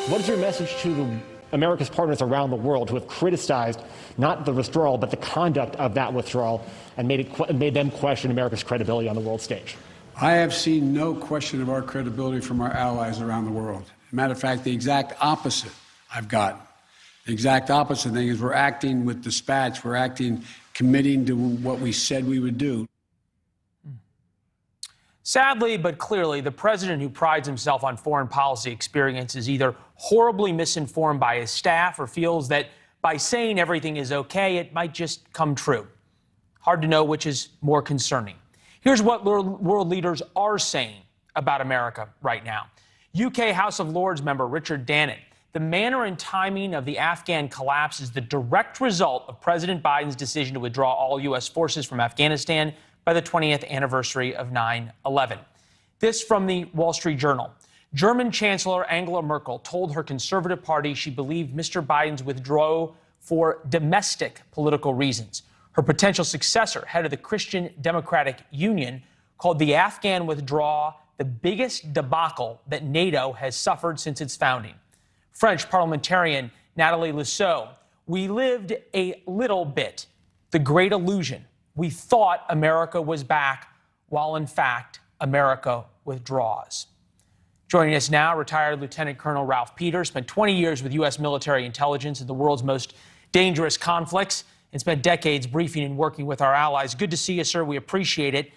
What is your message to America's partners around the world who have criticized not the withdrawal, but the conduct of that withdrawal and made them question America's credibility on the world stage? I have seen no question of our credibility from our allies around the world. Matter of fact, the exact opposite I've gotten. The exact opposite thing is we're acting with dispatch. We're acting, committing to what we said we would do. Sadly, but clearly, the president who prides himself on foreign policy experience is either horribly misinformed by his staff or feels that by saying everything is okay, it might just come true. Hard to know which is more concerning. Here's what world leaders are saying about America right now. UK House of Lords member Richard Dannett. The manner and timing of the Afghan collapse is the direct result of President Biden's decision to withdraw all U.S. forces from Afghanistan by the 20th anniversary of 9/11. This from the Wall Street Journal. German Chancellor Angela Merkel told her Conservative Party she believed Mr. Biden's withdrawal for domestic political reasons. Her potential successor, head of the Christian Democratic Union, called the Afghan withdrawal the biggest debacle that NATO has suffered since its founding. French parliamentarian Nathalie Loiseau, we lived a little bit, the great illusion. We thought America was back, while in fact, America withdraws. Joining us now, retired Lieutenant Colonel Ralph Peters, spent 20 years with U.S. military intelligence in the world's most dangerous conflicts and spent decades briefing and working with our allies. Good to see you, sir. We appreciate it.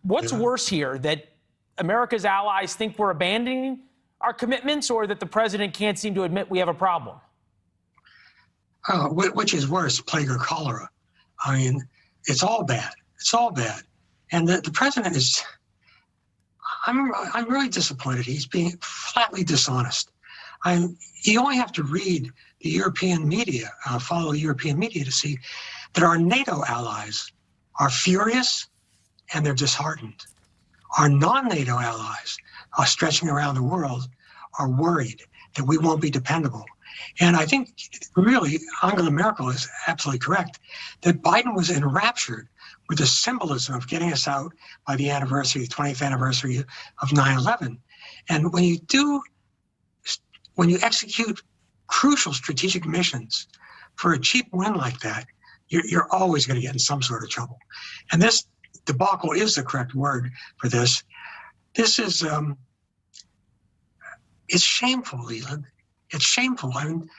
What's worse here, that America's allies think we're abandoning our commitments, or that the president can't seem to admit we have a problem? Which is worse, plague or cholera? I mean, it's all bad. It's all bad. And the president is, I'm really disappointed. He's being flatly dishonest. You only have to read the European media, follow European media to see that our NATO allies are furious and they're disheartened. Our non-NATO allies are stretching around the world are worried that we won't be dependable. And I think really Angela Merkel is absolutely correct that Biden was enraptured with the symbolism of getting us out by the anniversary, the 20th anniversary of 9/11. And when you execute crucial strategic missions for a cheap win like that, you're always going to get in some sort of trouble. And this debacle is the correct word for this. This is, it's shameful, Leland. It's shameful. I mean,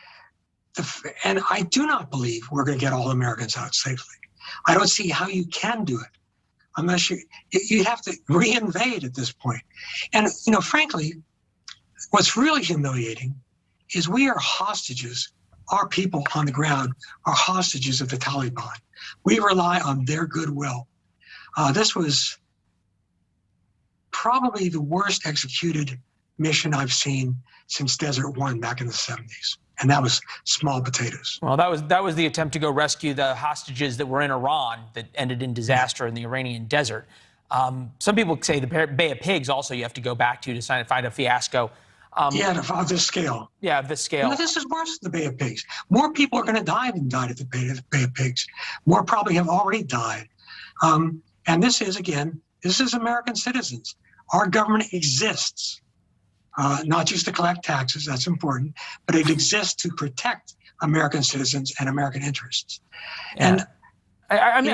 and I do not believe we're going to get all Americans out safely. I don't see how you can do it unless you have to reinvade at this point. And, frankly, what's really humiliating is we are hostages. Our people on the ground are hostages of the Taliban. We rely on their goodwill. This was probably the worst executed mission I've seen since Desert One back in the 70s. And that was small potatoes. Well, that was the attempt to go rescue the hostages that were in Iran that ended in disaster in the Iranian desert. Some people say the Bay of Pigs also you have to go back to find a fiasco. Of this scale. Yeah, of this scale. This is worse than the Bay of Pigs. More people are going to die than died at the Bay of Pigs. More probably have already died. And this is American citizens. Our government exists. Not just to collect taxes, that's important, but it exists to protect American citizens and American interests. Yeah. And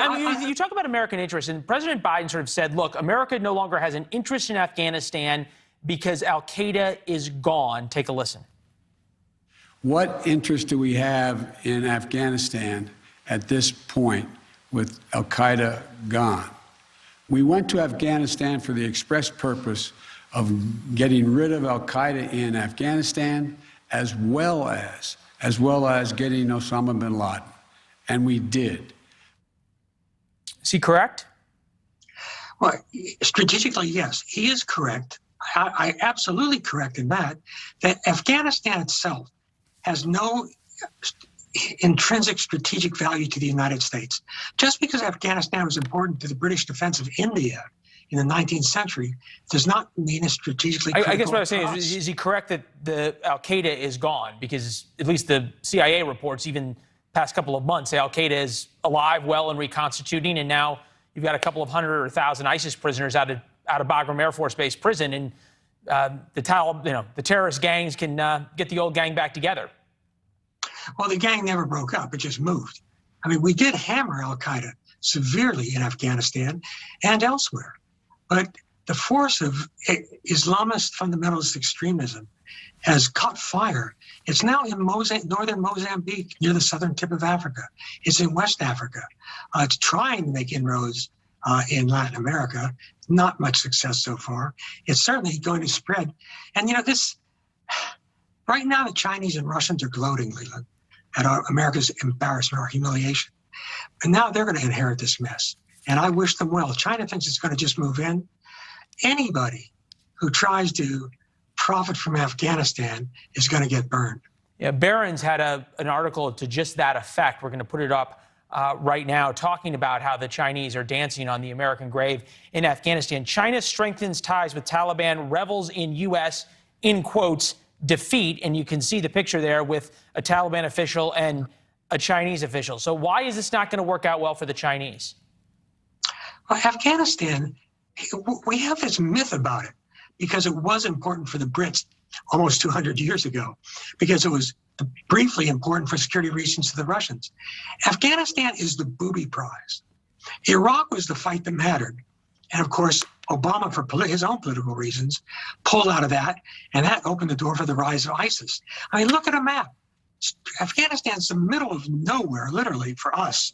you talk about American interests, and President Biden sort of said, look, America no longer has an interest in Afghanistan because al-Qaeda is gone. Take a listen. What interest do we have in Afghanistan at this point with al-Qaeda gone? We went to Afghanistan for the express purpose of getting rid of al-Qaeda in Afghanistan, as well as getting Osama bin Laden. And we did. Is he correct? Well, strategically, yes, he is correct. I absolutely correct in that Afghanistan itself has no intrinsic strategic value to the United States. Just because Afghanistan was important to the British defense of India in the 19th century does not mean it's strategically critical. I guess what I was saying is he correct that the al-Qaeda is gone? Because at least the CIA reports, even past couple of months, say al-Qaeda is alive, well, and reconstituting, and now you've got a couple of hundred or 1,000 ISIS prisoners out of Bagram Air Force Base prison, and the terrorist gangs can get the old gang back together. Well, the gang never broke up. It just moved. I mean, we did hammer al-Qaeda severely in Afghanistan and elsewhere. But the force of Islamist fundamentalist extremism has caught fire. It's now in northern Mozambique, near the southern tip of Africa. It's in West Africa. It's trying to make inroads in Latin America. Not much success so far. It's certainly going to spread. And, right now the Chinese and Russians are gloating, Leland, at America's embarrassment or humiliation. And now they're going to inherit this mess. And I wish them well. China thinks it's going to just move in. Anybody who tries to profit from Afghanistan is going to get burned. Yeah, Barron's had an article to just that effect. We're going to put it up right now, talking about how the Chinese are dancing on the American grave in Afghanistan. China strengthens ties with Taliban, revels in U.S., in quotes, defeat. And you can see the picture there with a Taliban official and a Chinese official. So why is this not going to work out well for the Chinese? Well, Afghanistan, we have this myth about it because it was important for the Brits almost 200 years ago, because it was briefly important for security reasons to the Russians. Afghanistan is the booby prize. Iraq was the fight that mattered. And of course, Obama, for his own political reasons, pulled out of that, and that opened the door for the rise of ISIS. I mean, look at a map. Afghanistan's the middle of nowhere, literally, for us.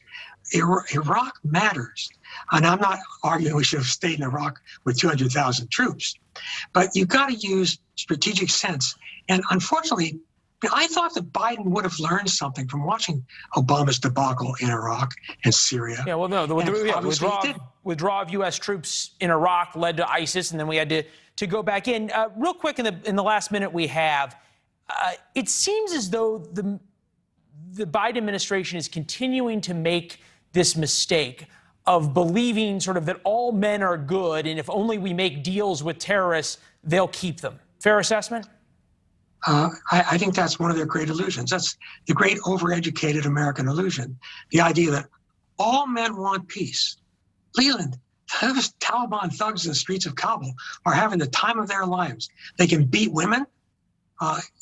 Iraq matters. And I'm not arguing we should have stayed in Iraq with 200,000 troops. But you've got to use strategic sense. And unfortunately, I thought that Biden would have learned something from watching Obama's debacle in Iraq and Syria. Yeah, well, no, the withdrawal of U.S. troops in Iraq led to ISIS, and then we had to go back in. Real quick, in the last minute we have, it seems as though the Biden administration is continuing to make this mistake of believing sort of that all men are good, and if only we make deals with terrorists, they'll keep them. Fair assessment? I think that's one of their great illusions. That's the great overeducated American illusion. The idea that all men want peace. Leland, those Taliban thugs in the streets of Kabul are having the time of their lives. They can beat women.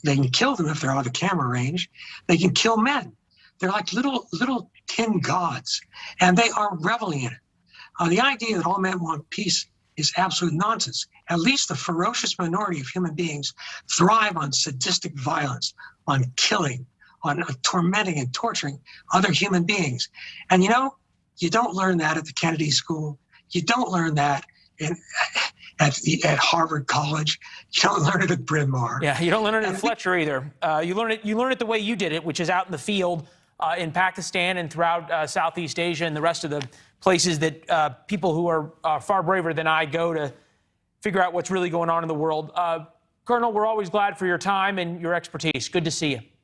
They can kill them if they're out of camera range. They can kill men. They're like little tin gods, and they are reveling in it. The idea that all men want peace is absolute nonsense. At least the ferocious minority of human beings thrive on sadistic violence, on killing, on tormenting and torturing other human beings. And you don't learn that at the Kennedy School. You don't learn that at Harvard College. You don't learn it at Bryn Mawr. Yeah, you don't learn it at Fletcher either. You learn it the way you did it, which is out in the field in Pakistan and throughout Southeast Asia and the rest of the places that people who are far braver than I go to figure out what's really going on in the world. Colonel, we're always glad for your time and your expertise. Good to see you.